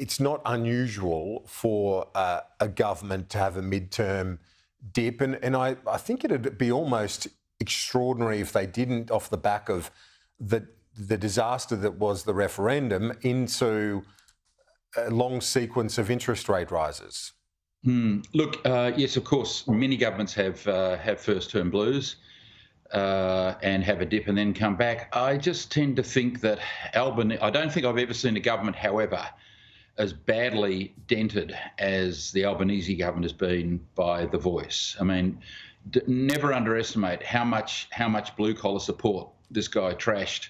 it's not unusual for a government to have a midterm dip, and I think it'd be almost extraordinary if they didn't, off the back of the disaster that was the referendum, into a long sequence of interest rate rises. Look, yes, of course, many governments have first-term blues and have a dip and then come back. I just tend to think that I don't think I've ever seen a government, however, as badly dented as the Albanese government has been by The Voice. I mean, never underestimate how much blue-collar support this guy trashed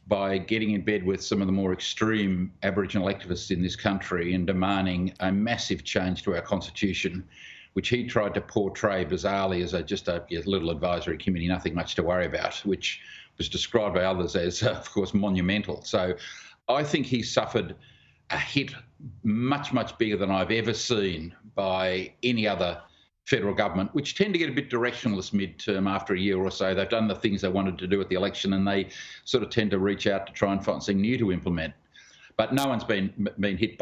by getting in bed with some of the more extreme Aboriginal activists in this country and demanding a massive change to our constitution, which he tried to portray bizarrely as just a little advisory committee, nothing much to worry about, which was described by others as, of course, monumental. So I think he suffered a hit much, much bigger than I've ever seen by any other federal government, which tend to get a bit directionless midterm after a year or so. They've done the things they wanted to do at the election, and they sort of tend to reach out to try and find something new to implement. But no one's been hit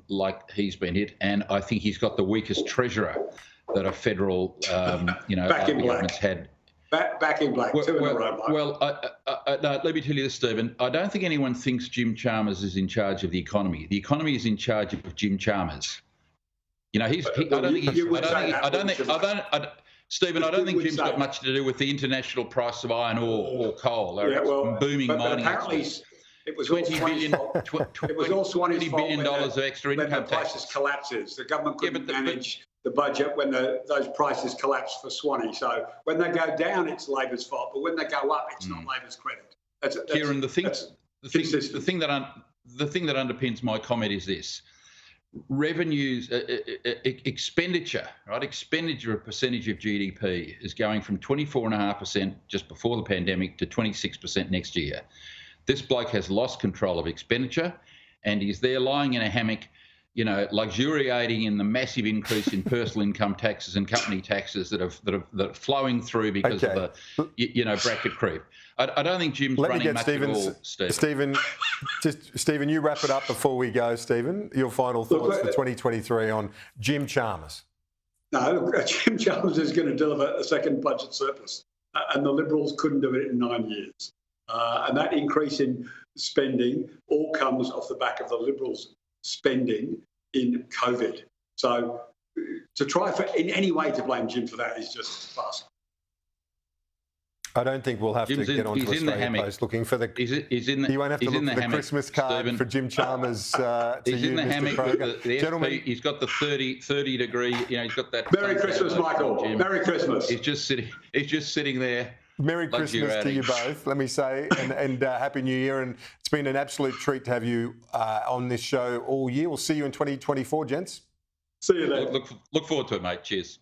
like he's been hit, and I think he's got the weakest treasurer that a federal, government's had. Back in black. No, let me tell you this, Stephen. I don't think anyone thinks Jim Chalmers is in charge of the economy. The economy is in charge of Jim Chalmers. You know, Stephen, I don't think Jim's got much to do with the international price of iron ore or coal. Booming mining. Apparently, it was all Swanee's fault. It was all Swanee's fault. $20 billion of extra income when the prices collapses. The government couldn't manage the budget when those prices collapse for Swanee. So when they go down, it's Labor's fault. But when they go up, it's not Labor's credit. Kieran, the thing that underpins my comment is this. Revenues, expenditure, right? Expenditure, a percentage of GDP, is going from 24.5% just before the pandemic to 26% next year. This bloke has lost control of expenditure, and he's there lying in a hammock, you know, luxuriating in the massive increase in personal income taxes and company taxes that are flowing through because of the bracket creep. I don't think Jim's running much at all, Stephen. Stephen, you wrap it up before we go, Stephen. Your final thoughts for 2023 on Jim Chalmers. No, Jim Chalmers is going to deliver a second budget surplus, and the Liberals couldn't do it in 9 years. And that increase in spending all comes off the back of the Liberals' spending in COVID. So to try in any way to blame Jim for that is just farce. I don't think we'll have to get onto Australia Post looking for the... You won't have to look for the Christmas card, Stephen, for Jim Chalmers to he's you, in the Mr. hammock. Kroger. Gentlemen, he's got the 30 degree, he's got that... Merry Christmas, Michael. Merry Christmas. He's just sitting there. Merry Christmas to you both, let me say, and Happy New Year. And it's been an absolute treat to have you on this show all year. We'll see you in 2024, gents. See you then. Look forward to it, mate. Cheers.